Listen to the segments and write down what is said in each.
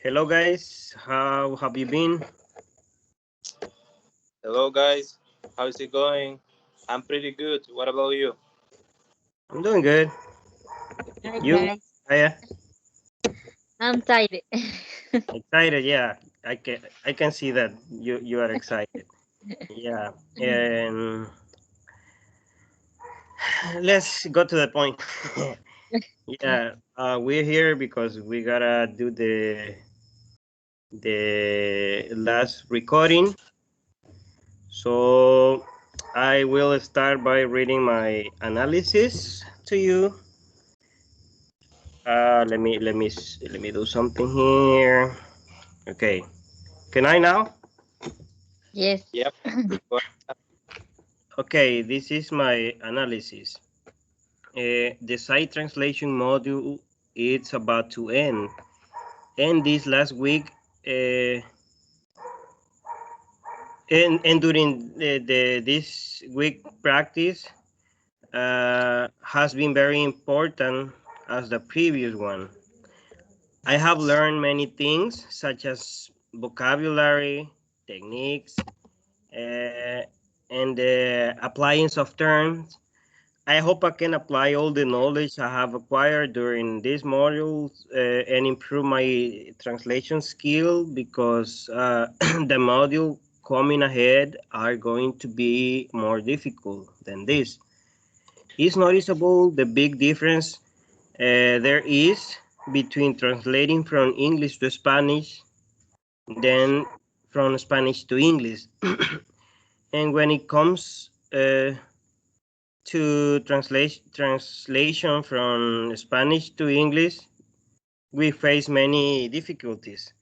Hello guys, how have you been? Hello guys, how's it going? I'm pretty good. What about you? I'm doing good. Hi You? guys, Yeah, I'm tired. excited? Yeah, I can see that you are excited. Yeah, and let's go to the point. Yeah, we're here because we gotta do the last recording. So I will start by reading my analysis to you. Let me do something here. Okay. Can I now? Yes. Yep. Go Okay, this is my analysis. The site translation module it's about to end. And this last week, uh, and during this week practice has been very important as the previous one. I have learned many things such as vocabulary, techniques, uh, and the appliance of terms. I hope I can apply all the knowledge I have acquired during these modules and improve my translation skill because the module coming ahead are going to be more difficult than this. It's noticeable the big difference there is between translating from English to Spanish than from Spanish to English. And when it comes to translation from Spanish to English, we face many difficulties.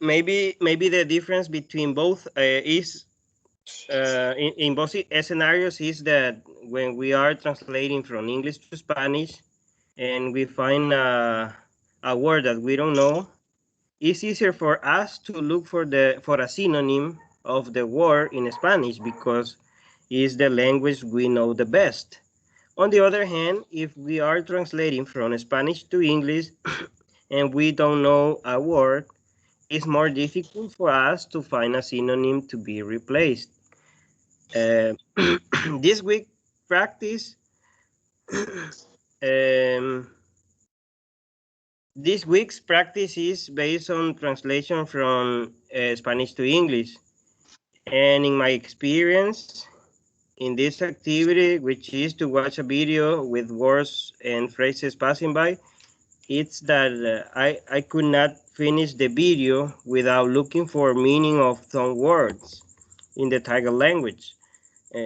Maybe the difference between both is in both scenarios is that when we are translating from English to Spanish and we find a word that we don't know, it's easier for us to look for a synonym of the word in Spanish because it's the language we know the best. On the other hand, if we are translating from Spanish to English and we don't know a word, it's more difficult for us to find a synonym to be replaced. Uh, this week practice, um, this week's practice is based on translation from Spanish to English. And in my experience in this activity, which is to watch a video with words and phrases passing by, it's that I could not finish the video without looking for meaning of some words in the Tiger language.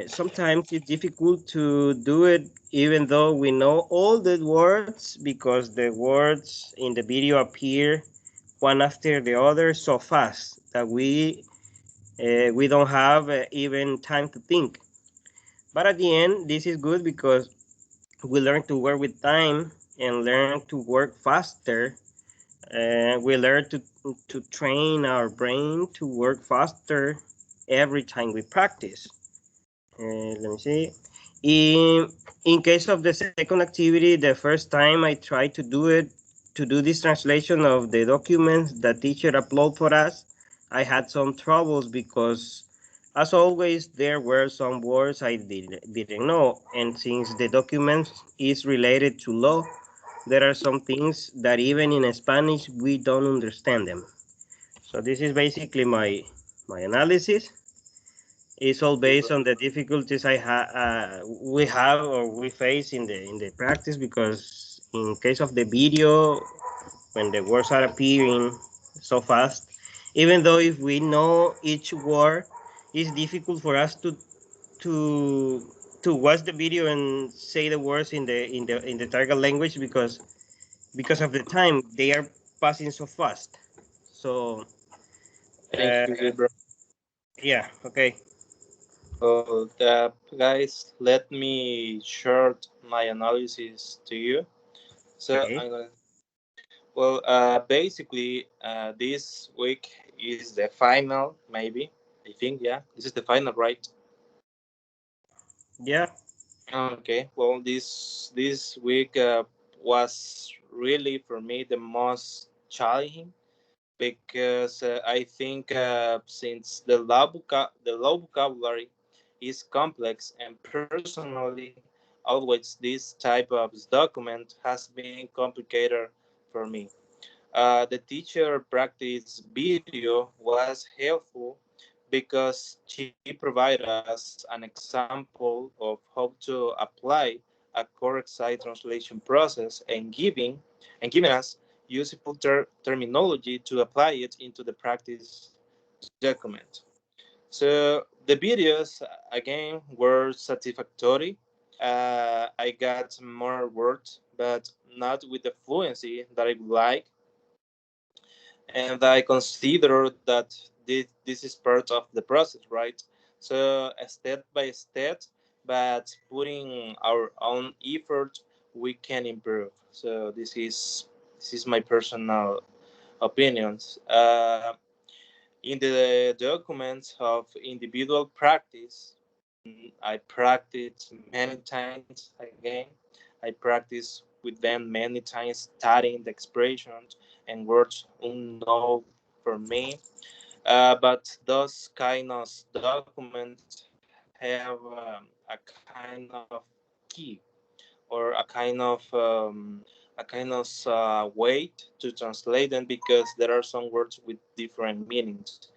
Sometimes it's difficult to do it even though we know all the words because the words in the video appear one after the other so fast that we don't have even time to think. But at the end, this is good because we learn to work with time and learn to work faster. We learn to train our brain to work faster every time we practice. Let me see. In case of the second activity, the first time I tried to do it, to do this translation of the documents the teacher upload for us, I had some troubles because, as always, there were some words I didn't know. And since the document is related to law, there are some things that even in Spanish we don't understand them. So this is basically my analysis. It's all based on the difficulties we have or we face in the practice because in case of the video, when the words are appearing so fast, even though if we know each word, it's difficult for us to to watch the video and say the words in the target language because of the time they are passing so fast. So Thank uh, you, bro. yeah, okay. Well, guys, let me share my analysis to you. So Okay. I'm gonna. Well, basically, this week is the final. Maybe I think this is the final, right? Yeah. Okay. Well, this week was really for me the most challenging because I think since the law vocabulary is complex and personally always this type of document has been complicated for me. The teacher practice video was helpful because she provided us an example of how to apply a correct site translation process and giving us useful terminology to apply it into the practice document. So the videos again were satisfactory. I got more words, but not with the fluency that I would like, and I consider that this is part of the process, right? So step by step, but putting our own effort, we can improve. So this is my personal opinions. In the documents of individual practice, I practice many times again. I practice with them many times, studying the expressions and words unknown for me. But those kind of documents have a kind of key or a kind of weight to translate them because there are some words with different meanings.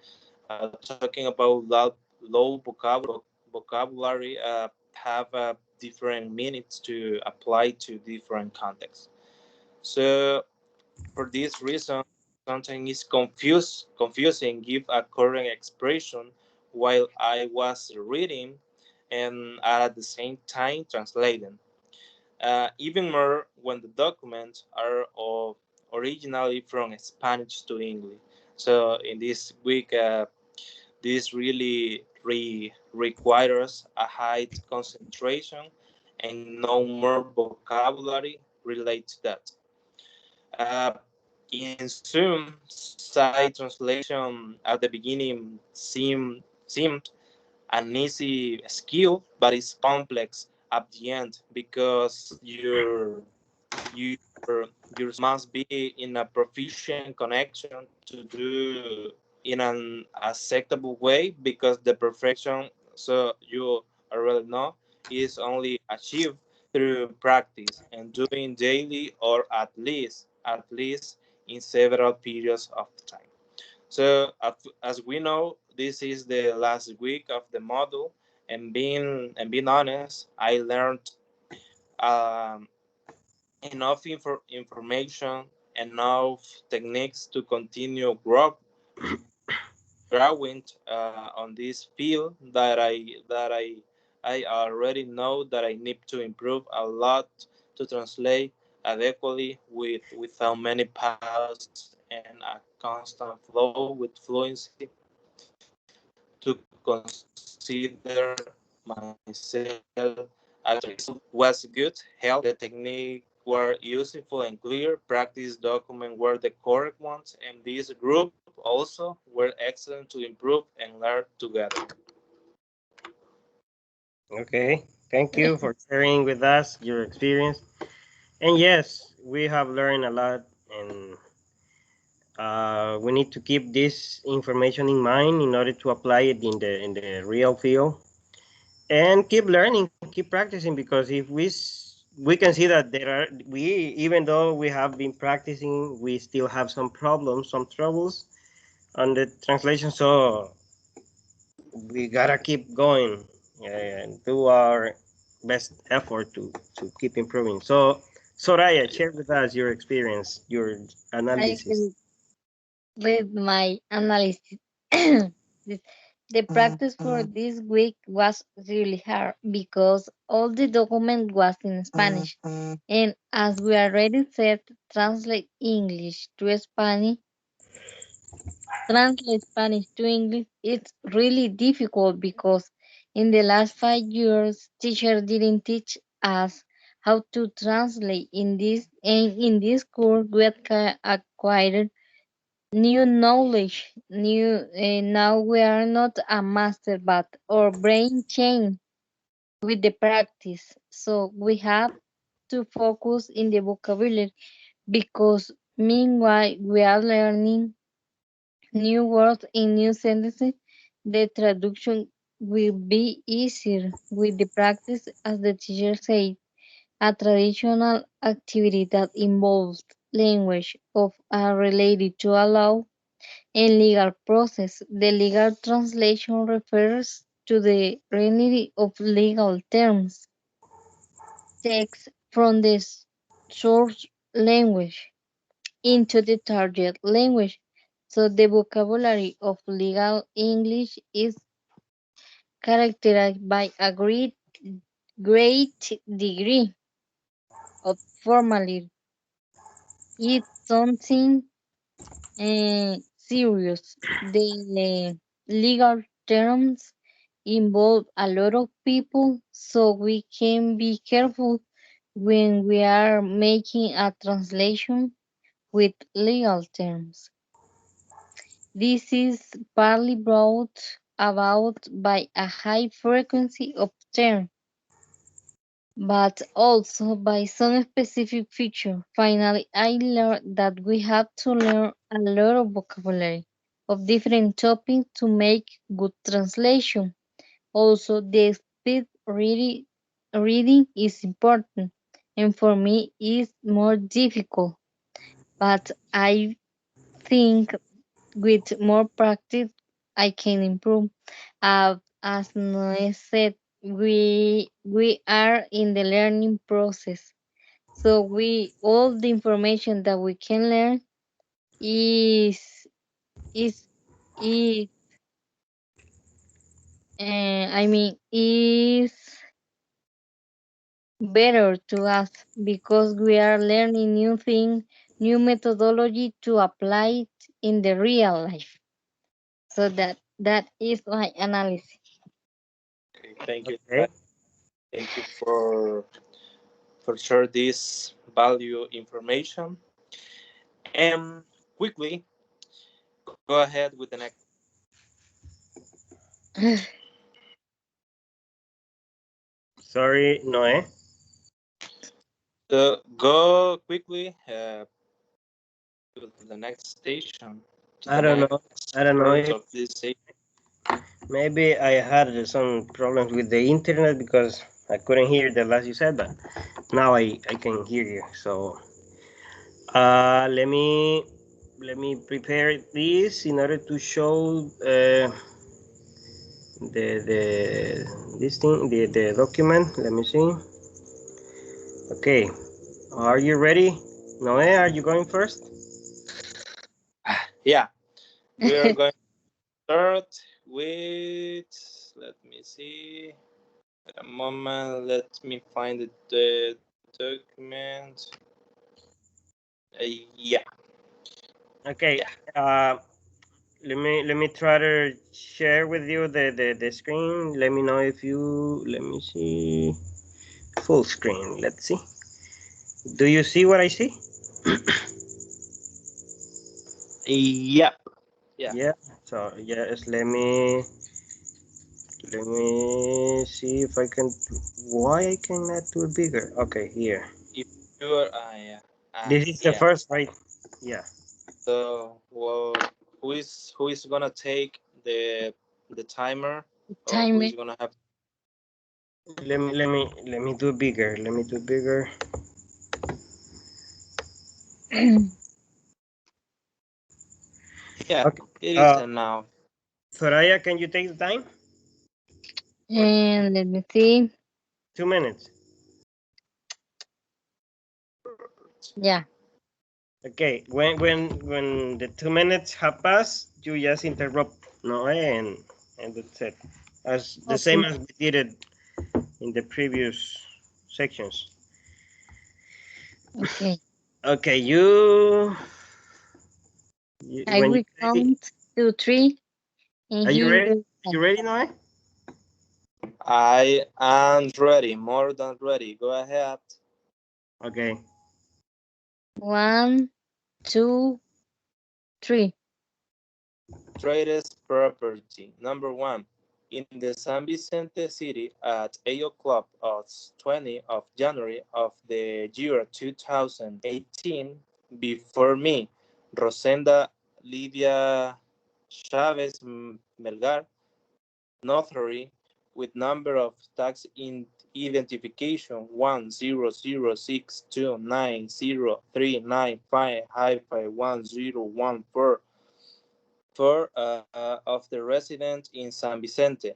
Talking about low vocabulary have different meanings to apply to different contexts. So for this reason, sometimes it's confusing give a correct expression while I was reading and at the same time translating. Even more when the documents are of originally from Spanish to English. So in this week, this really requires a high concentration and no more vocabulary related to that. Uh, in Zoom, site translation at the beginning seemed an easy skill, but it's complex at the end because your must be in a proficient connection to do in an acceptable way because the perfection, so you already know, is only achieved through practice and doing daily or at least in several periods of time. So as we know, this is the last week of the module, and being honest, I learned um, enough information, enough techniques to continue growing on this field that I already know that I need to improve a lot to translate adequately without many pauses and a constant flow with fluency to consider myself actually. Was good, help. The technique were useful and clear. Practice document were the correct ones, and this group also were excellent to improve and learn together. Okay, thank you for sharing with us your experience. And yes, we have learned a lot, and we need to keep this information in mind in order to apply it in the real field, and keep learning, keep practicing, because if we can see that there are we even though we have been practicing, we still have some problems, some troubles on the translation. So we gotta keep going and do our best effort to keep improving. So, Soraya, share with us your experience, your I analysis. agree with my analysis. This- the practice for this week was really hard because all the document was in Spanish. And as we already said, translate English to Spanish, translate Spanish to English, it's really difficult because in the last 5 years, teacher didn't teach us how to translate in this, and in this course we acquired new knowledge, new, now we are not a master, but our brain changed with the practice. So we have to focus in the vocabulary because Meanwhile, we are learning new words in new sentences. The traduction will be easier with the practice, as the teacher said. A traditional activity that involves language of are related to a law and legal process. The legal translation refers to the rendering of legal terms, text from the source language into the target language. So the vocabulary of legal English is characterized by a great degree of formality. It's something serious. The legal terms involve a lot of people, so we can be careful when we are making a translation with legal terms. This is partly brought about by a high frequency of terms, but also by some specific feature. Finally, I learned that we have to learn a lot of vocabulary of different topics to make good translation. Also, the speed reading is important, and for me is more difficult. But I think with more practice, I can improve. As Noé said, we are in the learning process. So we all the information that we can learn is is is is better to us because we are learning new things, new methodology to apply it in the real life. So that is my analysis. Okay, thank you. Okay. Thank you for share this value information. And quickly go ahead with the next. Sorry, Noé. Go quickly to the next station, to the I don't know. next I don't know part if of this station. maybe I had some problems with the internet because I couldn't hear the last you said, but now I can hear you. So let me prepare this in order to show the this thing the document. Let me see. Okay, are you ready? Noé, are you going first? Yeah, we are going to start with. Let me see. A moment. Let me find the document. Yeah, Okay. yeah. Let me try to share with you the screen. Let me know if you let me see full screen. Let's see. Do you see what I see? Yeah, yeah. Yeah. So yes, let me see if I can. Why I cannot do it bigger? Okay, here. If you are, yeah, This is the yeah. first, right? Yeah. So, well, who is gonna take the timer, or who Time is gonna have? Let me do bigger. Let me do bigger. it. Yeah, Okay. it is now. Soraya, can you take the time? Or And let me see. 2 minutes? Yeah. Okay. When the 2 minutes have passed, you just interrupt, no, and that's it. As the same Okay. as we did it in the previous sections. Okay. Okay, you I when will you ready, count to three, and are you he ready? will You start. ready, Noe? I am ready, more than ready. Go ahead. Okay. 1, 2, 3. Greatest property. Number one. In the San Vicente City at 8 o'clock of 20 of January of the year 2018, Before me, Rosenda Lydia Chavez Melgar, notary, with number of tax identification 10062903955-1014 of the resident in San Vicente.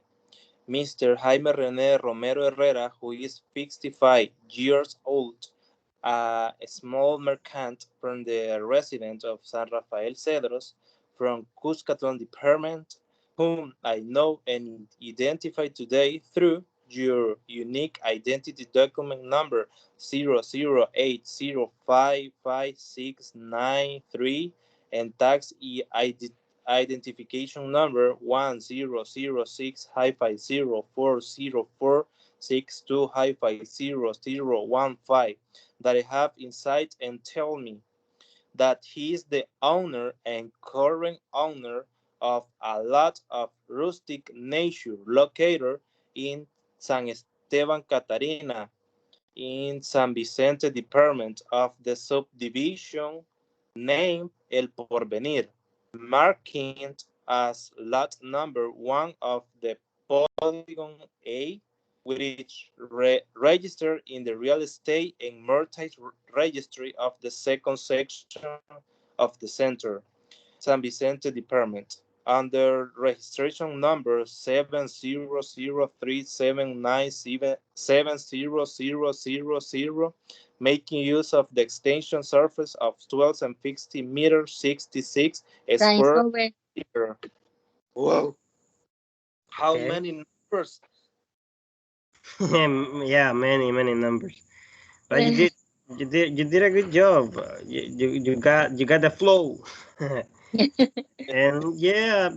Mr. Jaime René Romero Herrera, who is 65 years old, a small merchant from the resident of San Rafael Cedros from Cuscatlán Department, whom I know and identify today through your unique identity document number 0080555693 and tax identification number 1006-40462-0015 that I have inside and tell me that he is the owner and current owner of a lot of rustic nature located in San Esteban Catarina in San Vicente Department of the subdivision named El Porvenir, marking as lot number 1 of the Polygon A, which registered in the Real Estate and Mortgage Registry of the second section of the Center, San Vicente Department, under registration number 70037977000, making use of the extension surface of 12 and 50 meters 66 Time's square over. meter. Wow. How Okay. many numbers? Yeah, many numbers. But you did a good job. You got the flow. And yeah,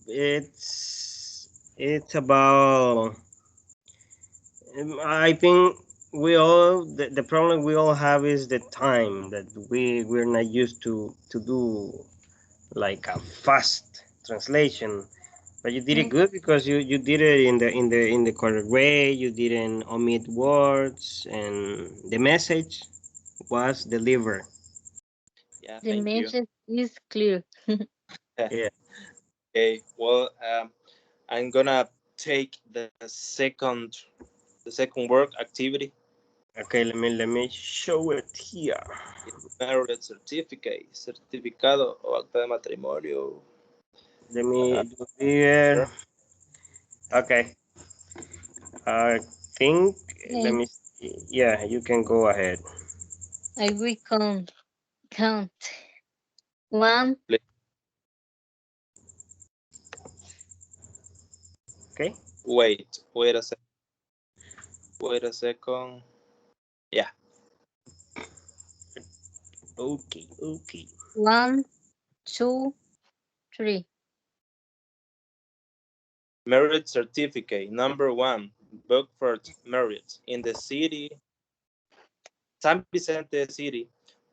it's about. I think the problem we all have is the time that we're not used to do like a fast translation. But you did it good because you did it in the correct way. You didn't omit words, and the message was delivered. Yeah, The thank you. message is clear. Yeah. Okay, well, I'm gonna take the second work activity. Okay. Let me show it here. Marriage certificate, certificado o acta de matrimonio. Let Uh, me do here. Okay. I think. Let Okay, me see. Yeah, you can go ahead. I will count. One, Okay. wait a second. Wait a second. Yeah. Okay. Okay. one, two, three. Marriage certificate number 1, Burkford marriage in the city, San Vicente City,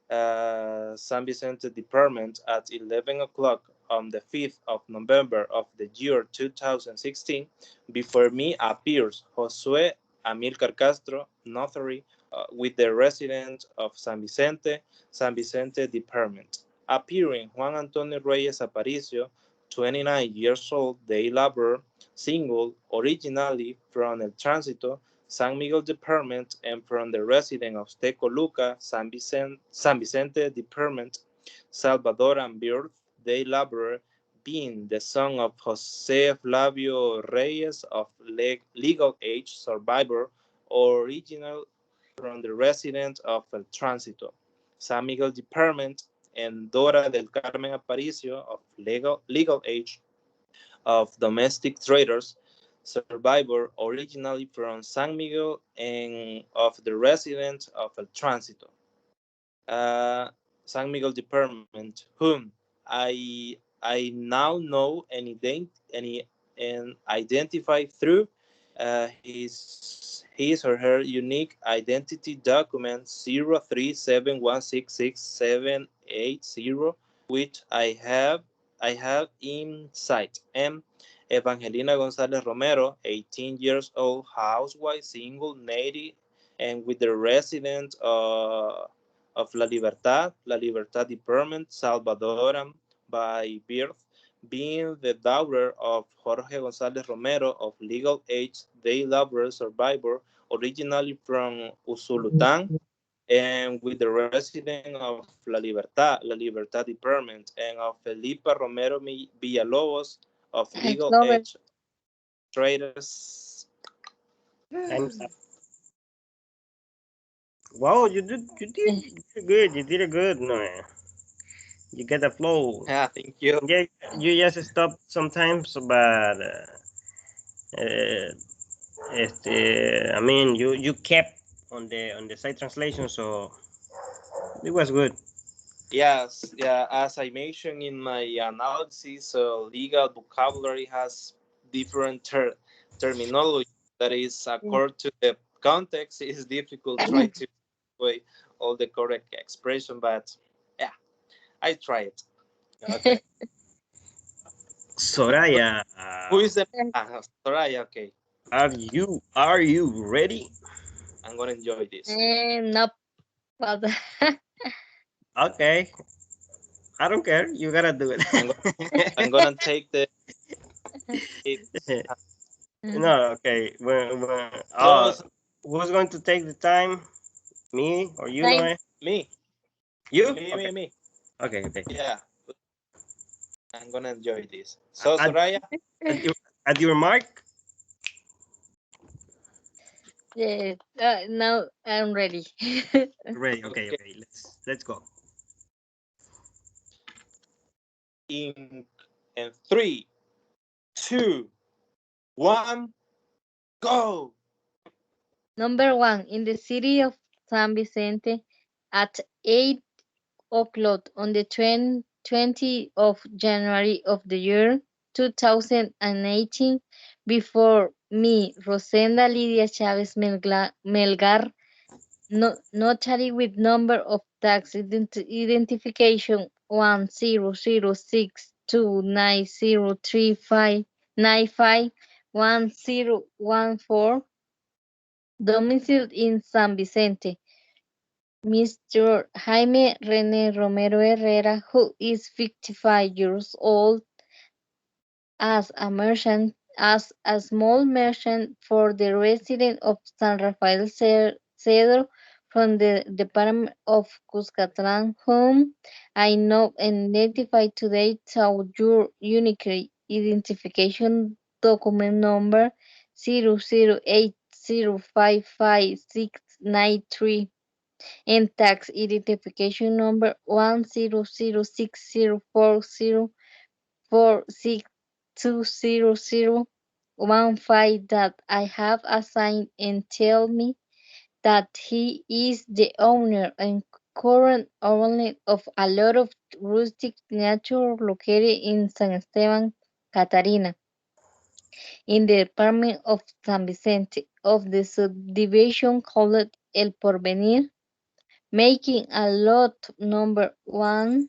San Vicente Department at 11 o'clock on the 5th of November of the year 2016. Before me appears Josue Amilcar Castro, notary, with the resident of San Vicente Department. Appearing Juan Antonio Reyes Aparicio, 29 years old, day laborer, single, originally from El Tránsito, San Miguel Department, and from the resident of Tecoluca, San Vicente Department, Salvadoran birth, day laborer, being the son of Jose Flavio Reyes of legal age, survivor, original from the resident of El Tránsito, San Miguel Department, and Dora del Carmen Aparicio of legal age, of domestic traders, survivor originally from San Miguel and of the resident of El Tránsito, uh, San Miguel Department, whom I now know and identify through his or her unique identity document 0371666780, which I have in sight. M. Evangelina González Romero, 18 years old, housewife, single, native, and with the resident of La Libertad Department, Salvadoran by birth, being the daughter of Jorge González Romero of legal age day labor survivor, originally from Usulután, and with the resident of La Libertad Department, and of Felipa Romero Villalobos of legal Clover. age traders. Time's up. Wow, you did good. You did it good, no. You get the flow. Yeah, thank you. Yeah, you just stop sometimes, but I mean, you kept on the side translation, so it was good. Yes, yeah, as I mentioned in my analysis, legal vocabulary has different terminology that is according to the context. It is difficult try to way all the correct expression, but yeah, I try it. Okay. Soraya, Who is the Soraya? Okay, are you ready? I'm gonna enjoy this. Nope. But Okay, I don't care. You gotta do I'm gonna take the it. it. No, okay. So Who's going to take the time? Me or you, time. Noe? me, You? me, Okay. me, me. Okay. Okay. Yeah, I'm gonna enjoy this. So At, Soraya, at your at your mark. Yeah. Now I'm ready. Ready. Okay. okay. Okay. Let's go. In and 3, 2, 1, go. Number one, in the city of San Vicente at 8 o'clock on the 20th of January of the year 2018, before me, Rosenda Lidia Chavez Melgar, notary with number of tax identification 1006290395951014, domiciled in San Vicente. Mr. Jaime Rene Romero Herrera, who is 55 years old, as a small merchant for the resident of San Rafael Cedro from the Department of Cuscatlán, whom I now identify today through your unique identification document number 0080555693 and tax identification number 106040462015 that I have assigned and tell me that he is the owner and current owner of a lot of rustic nature located in San Esteban, Catarina, in the department of San Vicente, of the subdivision called El Porvenir, making a lot number 1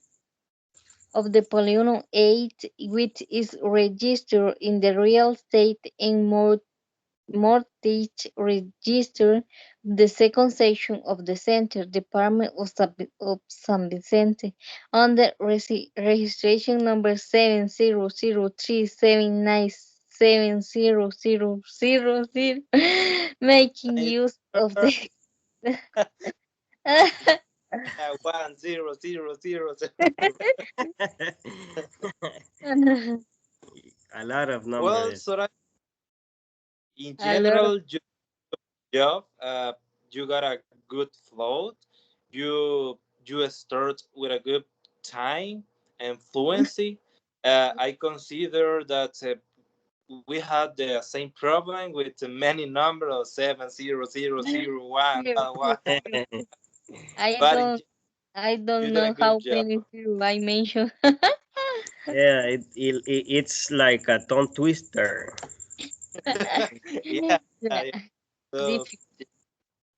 of the Polygon 8, which is registered in the real estate and mortgage register, the second section of the Center Department of San Vicente, under registration number 7003797000, making use of the 1000. A lot of Well, numbers. Soraya, in a lot of general, job, you got a good flow. You start with a good time and fluency. I consider that we had the same problem with the many number of 70001, I but don't I you don't did a know good how job. many zero I mentioned. Yeah, it's like a tongue twister. Yeah, Yeah, yeah. So difficult.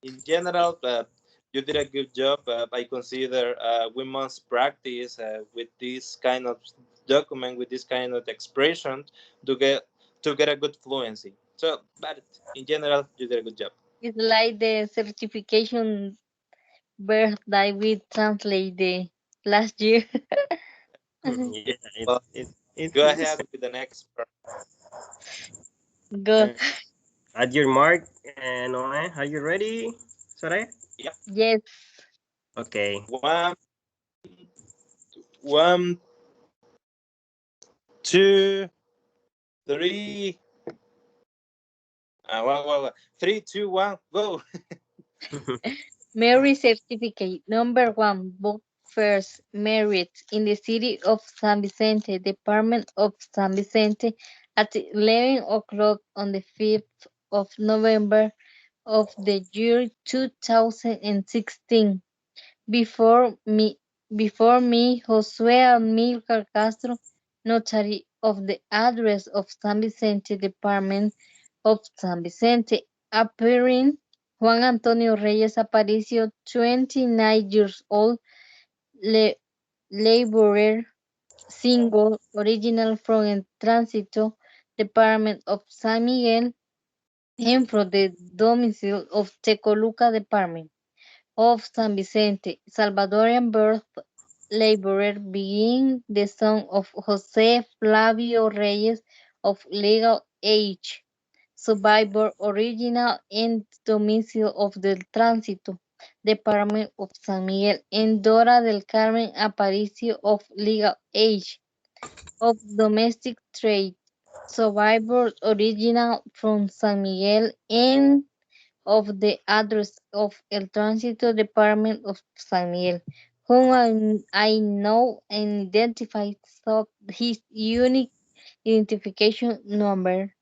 in general, you did a good job. I consider we must practice with this kind of document, with this kind of expression, to get a good fluency. So, but in general, you did a good job. It's like the certification birthday we translate the last year. Yeah, Well, it's go the ahead same. with the next part. Go. At your mark, Noe, are you ready, Soraya? Yep. Yes. Okay. One, two, three. One. 3, 2, 1, go. Marriage certificate. Number one, book first married in the city of San Vicente, Department of San Vicente, at 11 o'clock on the 5th of November of the year 2016. Before me, Josue Amilcar Castro, notary of the address of San Vicente, Department of San Vicente, appearing Juan Antonio Reyes Aparicio, 29 years old, laborer, single, original from El Tránsito, Department of San Miguel, and from the domicile of Tecoluca Department of San Vicente, Salvadorian birth, laborer, being the son of Jose Flavio Reyes of legal age, survivor, original and domicile of Del Tránsito, Department of San Miguel, and Dora del Carmen Aparicio of legal age, of domestic trade, survivor, original from San Miguel, and of the address of El Tránsito Department of San Miguel, whom I know and identify so his unique identification number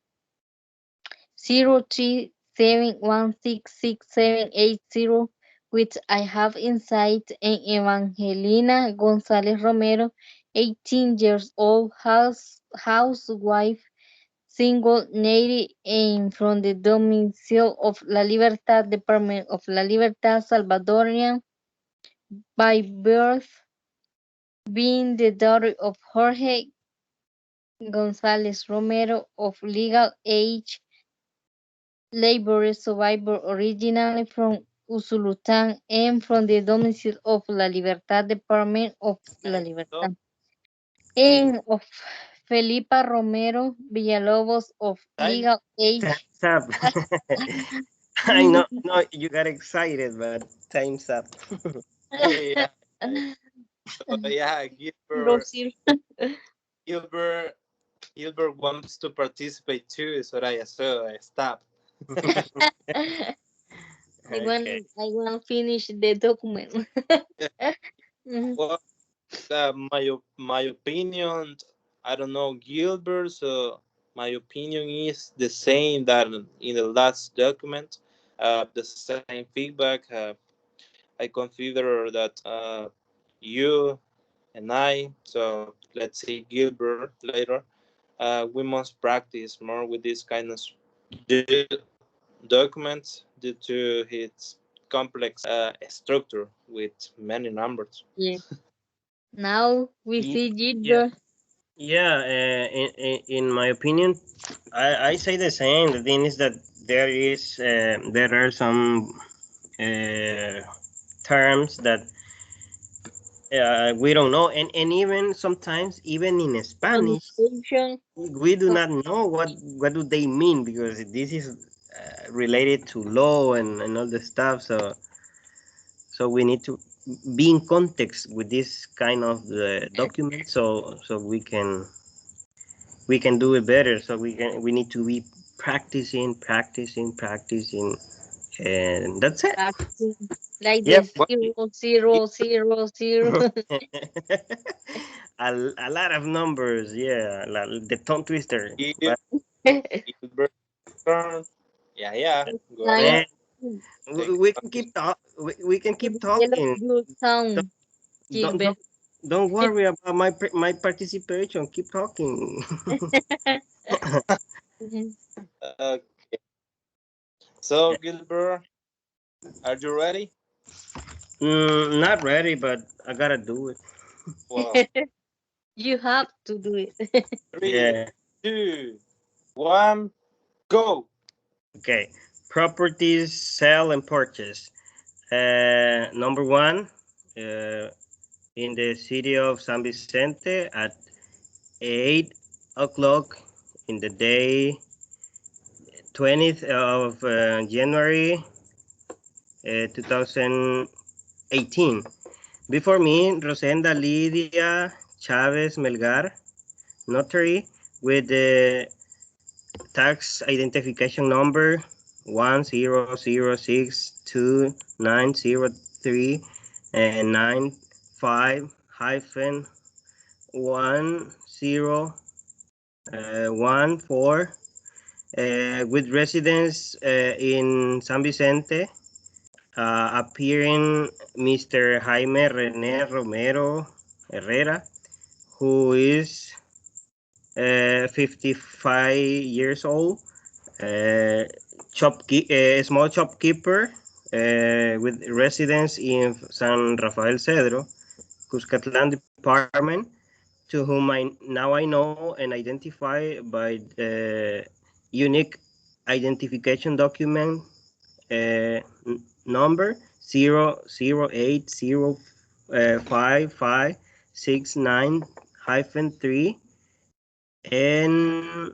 0371668780, which I have inside, and Evangelina González Romero, 18 years old, housewife, single, native, and from the domicile of La Libertad, Department of La Libertad, Salvadorian by birth, being the daughter of Jorge González Romero of legal age, labor survivor, originally from Usulután, and from the domicile of La Libertad, Department of La Stop. Libertad, and of Felipa Romero Villalobos of Time. legal age. Time's up. I know, no, you got excited, but time's up. Yeah. So yeah, Rosy. Gilbert, Gilbert wants to participate too, Soraya. So I stop. Okay. I want to finish the document. Mhm. Well, my opinion, I don't know Gilbert, so my opinion is the same that in the last document. The same feedback. I consider that you and I, so let's say Gilbert later, we must practice more with this kind of documents due to its complex structure with many numbers. Yeah. Now we see Yeah, Gilbert. yeah. In my opinion, I say the same. The thing is that there are some uh, terms that we don't know, and even sometimes, even in Spanish, Pronunciation. we do not know what do they mean, because this is related to law and all the stuff. So we need to be in context with this kind of document, so we can do it better. So we need to be practicing, and that's it. Practicing like Yep. this What? 00000. A lot of numbers, yeah, the tongue twister. Gil- But Gilbert turn. Yeah. Go Time man, ahead. Take we the can time. we can to keep develop talking. your Don't sound, don't Gilbert. don't, don't worry about my participation. Keep talking. Okay. So Gilbert, are you ready? Not ready, but I gotta do it. Well, You have to do it. three, Yeah. 2, 1, go. Okay. Properties, sell and purchase. Number one, in the city of San Vicente at 8 o'clock in the day 20th of January 2018. Before me, Rosenda Lidia Chavez Melgar, notary, with the tax identification number 100629039 and 95 hyphen 1014 with residence in San Vicente, appearing Mr. Jaime Rene Romero Herrera, who is 55 years old, small shopkeeper with residence in San Rafael Cedro, Cuscatlan Department, to whom I know and identify by the unique identification document number 0080556 hyphen 3 and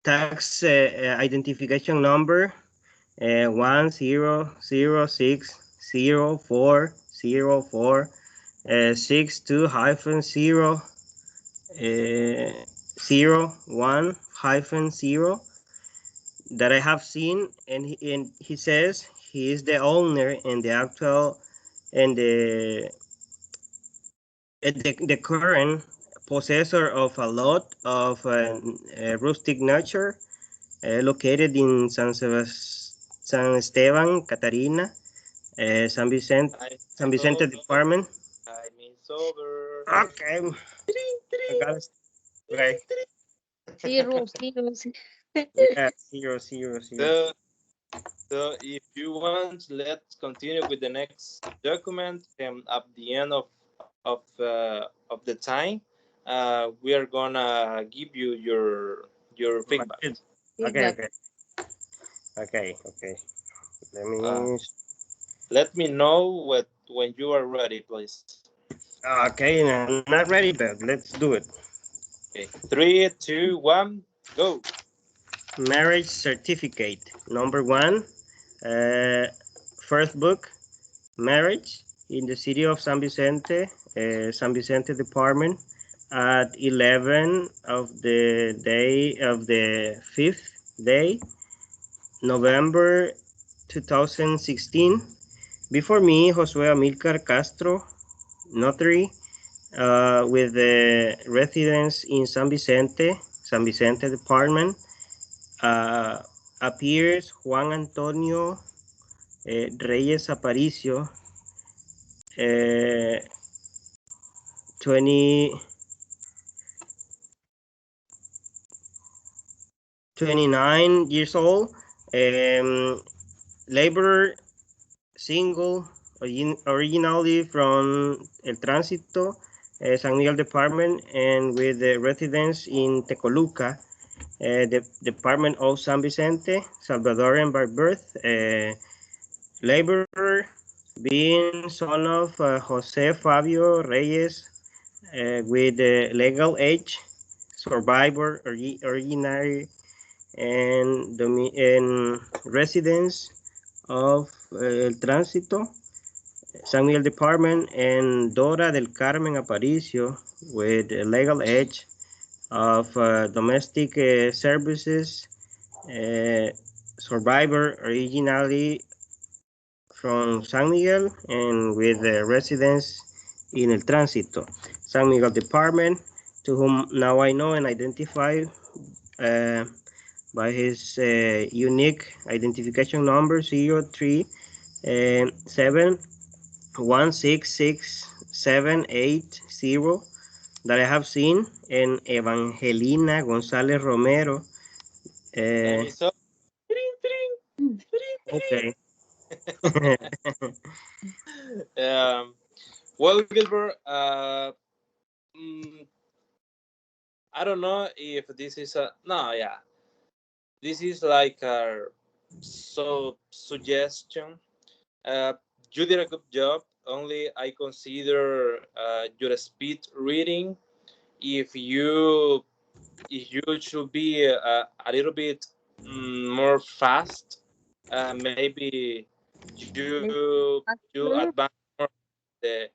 tax identification number 10060404062 hyphen 001 hyphen 0 that I have seen, and he says he is the owner and the actual and the current possessor of a lot of rustic nature located in San Esteban, Catarina, San Vicente, San Vicente Department. Time is over. Okay, I got it. Okay. Zero, zero, Yeah, zero. So if you want, let's continue with the next document. At the end of the time, we are gonna give you your feedback. Okay. feedback. Okay. Let Uh, me. Let me know when you are ready, please. Okay, no, I'm not ready, but let's do it. Okay, 3, 2, 1, go. Marriage certificate. Number one, uh, first book, marriage in the city of San Vicente Department at 11 of the day of the 5th day, November 2016. Before me, Josue Amilcar Castro, notary, with the residence in San Vicente Department, uh, appears Juan Antonio Reyes Aparicio, 20, 29 years old, laborer, single, originally from El Tránsito, San Miguel Department, and with residence in Tecoluca, the Department of San Vicente, Salvadorian by birth, laborer, being son of Jose Fabio Reyes, with legal age, survivor, originary, and residence of El Tránsito, San Miguel Department, and Dora del Carmen Aparicio, with legal age of domestic services, uh, survivor, originally from San Miguel and with residence in El Tránsito, San Miguel Department, to whom now I know and identify uh, by his unique identification number 037166780 that I have seen, and Evangelina González Romero. Time Uh, is up. Tring, tring, tring, okay. tring. Well, Gilbert, mm, I don't know if this is a no, yeah, this is like a suggestion. Uh, you did a good job. Only I consider your speed reading. If you should be a little bit more fast, maybe you Faster. advance more the,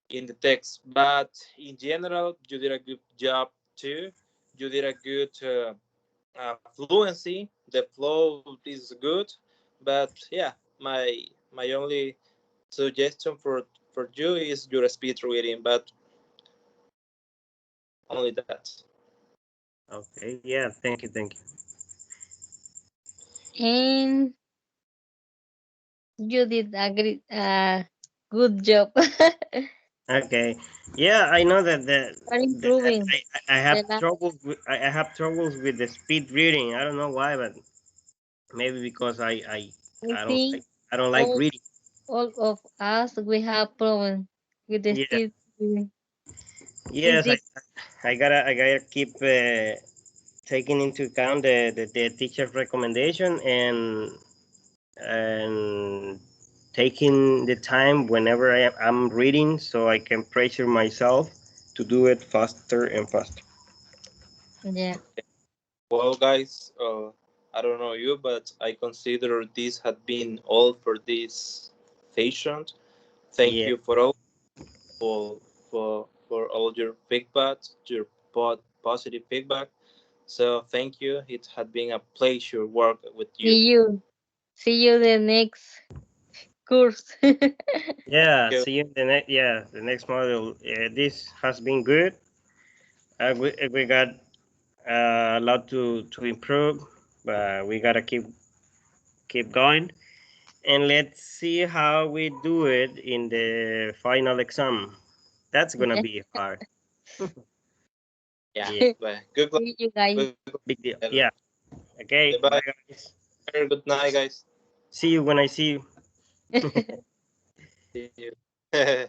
in the text. But in general, you did a good job too. You did a good fluency. The flow is good, but yeah, my only suggestion for you is your speed reading, but only that. Okay, yeah, thank you, thank you. And you did a great, good job. Okay, yeah, I know that Are the improving I the have last. troubles with I have troubles with the speed reading. I don't know why, but maybe because I think I don't like all reading. all of us we have problem with the Yeah, speed. Is yes, it I gotta keep taking into account the teacher's recommendation and taking the time whenever I'm reading so I can pressure myself to do it faster and faster. yeah. Well, guys, I don't know you, but I consider this had been all for this session. Thank Yeah, you for all for all your feedback, your positive feedback. So thank you. It had been a pleasure work with you. See you. See you the next course. yeah. Okay. See you in the next model. This has been good. We got a lot to improve, but we gotta keep going. And let's see how we do it in the final exam. That's gonna Yeah. be hard. Yeah. Yeah, Bye. Good luck. See you guys. Good luck. big deal. Yeah. Okay. Goodbye. Bye, guys. Good night, guys. See you when I see you. See you.